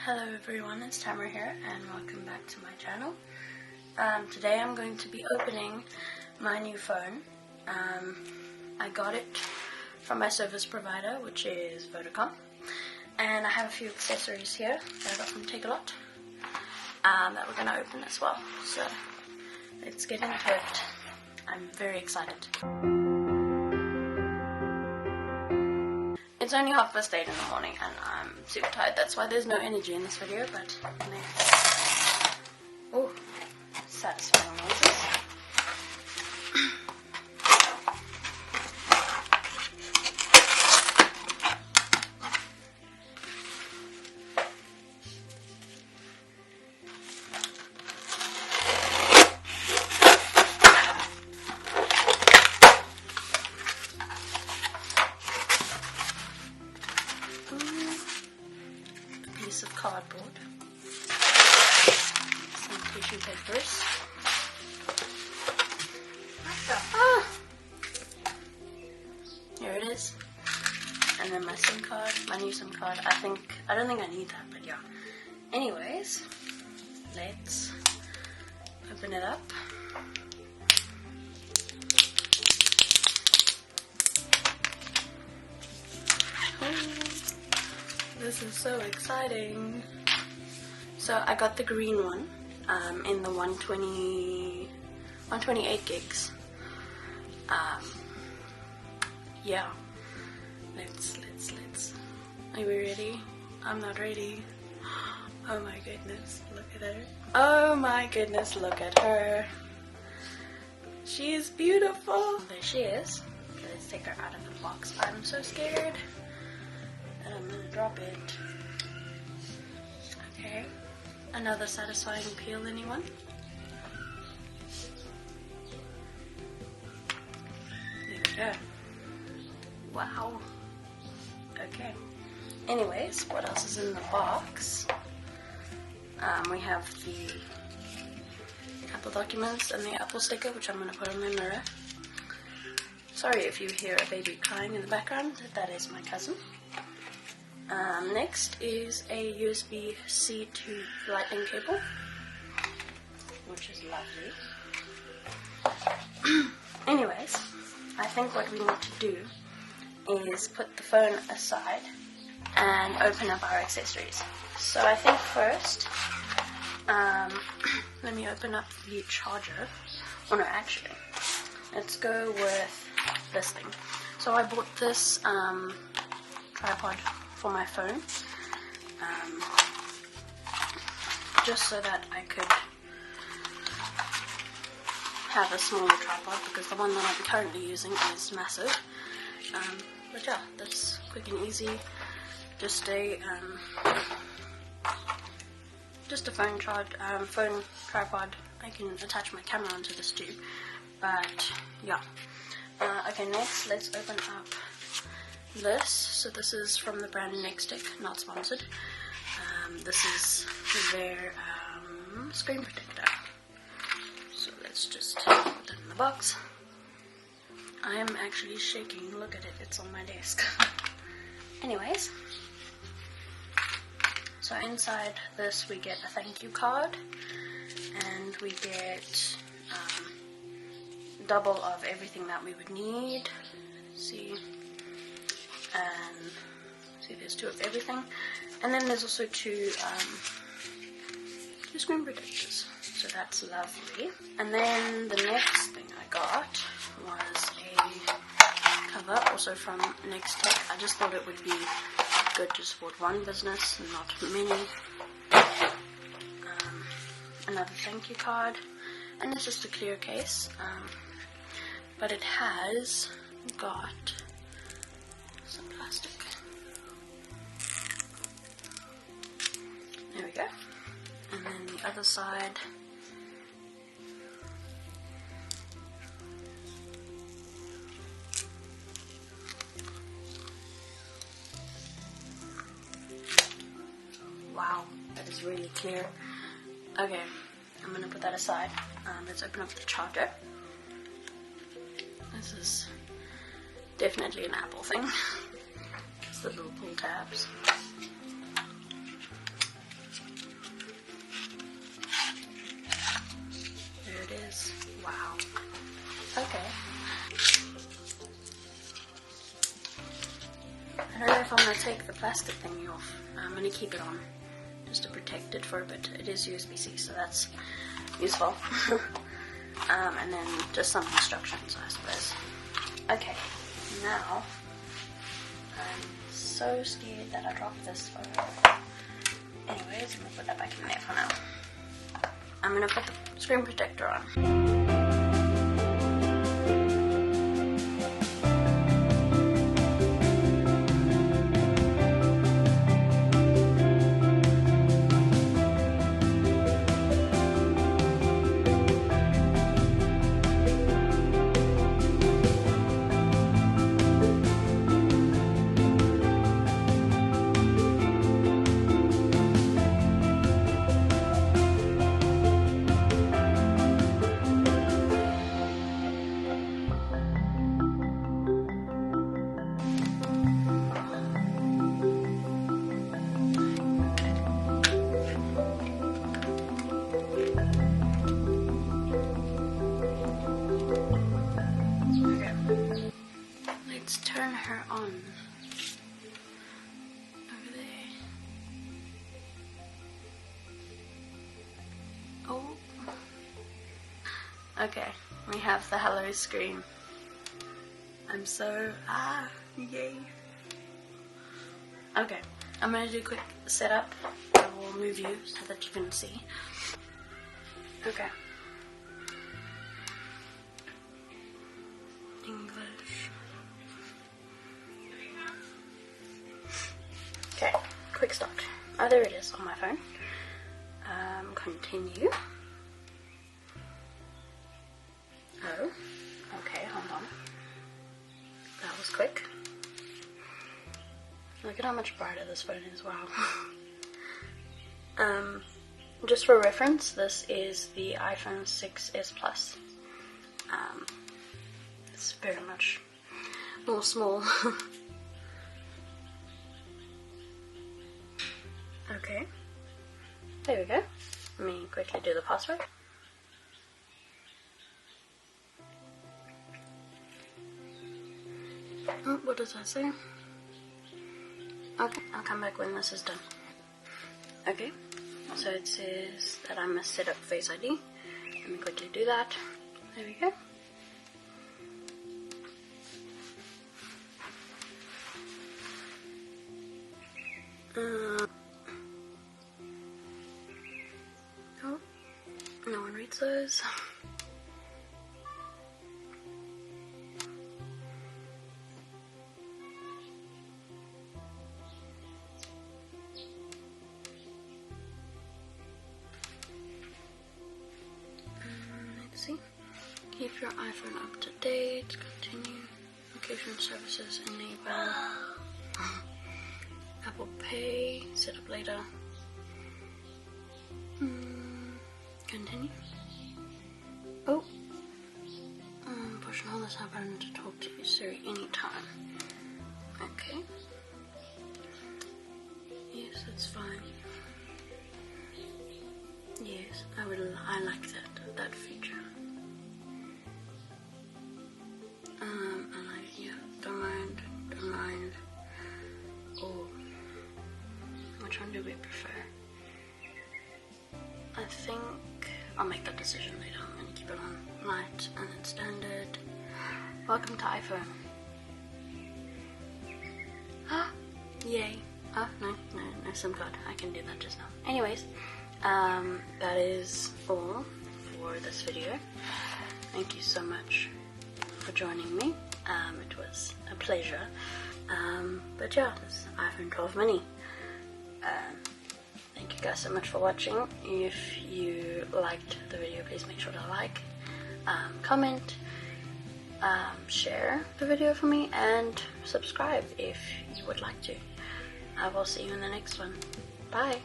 Hello everyone, it's Tamra here and welcome back to my channel. Today I'm going to be opening my new phone. I got it from my service provider, which is Vodacom, and I have a few accessories here that I got from Take-A-Lot that we're going to open as well. So let's get into it. I'm very excited. It's only 8:30 in the morning and I'm super tired. That's why there's no energy in this video, but let's... Oh, satisfying noises. Of cardboard, some tissue papers. Here it is, and then my SIM card, my new SIM card. I don't think I need that, but yeah. Anyways, let's open it up. This is so exciting. So I got the green one in the 128 gigs. Yeah. Let's. Are we ready? I'm not ready. Oh my goodness, look at her. Oh my goodness, look at her. She is beautiful. There she is. Okay, let's take her out of the box. I'm so scared. And I'm gonna drop it. Okay. Another satisfying peel, anyone? There we go. Wow. Okay. Anyways, what else is in the box? We have the Apple documents and the Apple sticker, which I'm gonna put on my mirror. Sorry if you hear a baby crying in the background. That is my cousin. Next is a USB-C to lightning cable, which is lovely. Anyways, I think what we need to do is put the phone aside and open up our accessories. So I think first, let me open up the charger. Oh no, actually, let's go with this thing. So I bought this tripod for my phone, just so that I could have a smaller tripod, because the one that I'm currently using is massive. But yeah, that's quick and easy. Just a phone tripod. I can attach my camera onto this too. But yeah. Okay, next let's open up this. So this is from the brand Nextstick, not sponsored. This is their screen protector. So let's just put that in the box. I am actually shaking. Look at it, it's on my desk. Anyways, so inside this we get a thank you card, and we get double of everything that we would need. See, there's 2 of everything, and then there's also two screen protectors, so that's lovely. And then the next thing I got was a cover, also from Nextstick. I just thought it would be good to support one business, not many. Another thank you card, and it's just a clear case, but it has got some plastic. There we go. And then the other side, wow, that is really clear. Okay, I'm gonna put that aside. Let's open up the charger. This is definitely an Apple thing. It's the little pull tabs. I'm going to take the plastic thingy off. I'm going to keep it on just to protect it for a bit. It is USB-C, so that's useful. And then just some instructions, I suppose. Okay, now I'm so scared that I dropped this photo. Anyways, I'm going to put that back in there for now. I'm going to put the screen protector on. Let's turn her on. Over there. Oh. Okay, we have the hello screen. I'm so, yay. Okay, I'm gonna do a quick setup. I will move you so that you can see. Okay. English. Okay, quick start. Oh, there it is on my phone. Continue. Oh, okay, hold on. That was quick. Look at how much brighter this phone is, wow. Just for reference, this is the iPhone 6s Plus. It's very much more small. Okay, there we go. Let me quickly do the password. Oh, what does that say? Okay, I'll come back when this is done. Okay, so it says that I must set up Face ID. Let me quickly do that. There we go. Oh, no one reads those. Let's see. Keep your iPhone up to date. Continue. Location services enable. Apple Pay. Set up later. Continue. Oh. Push and hold this button to talk to you Siri anytime. Okay. Yes, that's fine. Yes, I like that feature. I like, yeah, don't mind. Oh, which one do we prefer? I think I'll make that decision later. I'm going to keep it on light and then standard. Welcome to iPhone. Ah, yay. Oh, no SIM card. I can do that just now. Anyways, that is all for this video. Thank you so much for joining me. It was a pleasure. But yeah, this iPhone 12 mini. Thank you guys so much for watching. If you liked the video, please make sure to like, comment, share the video for me, and subscribe if you would like to. I will see you in the next one. Bye!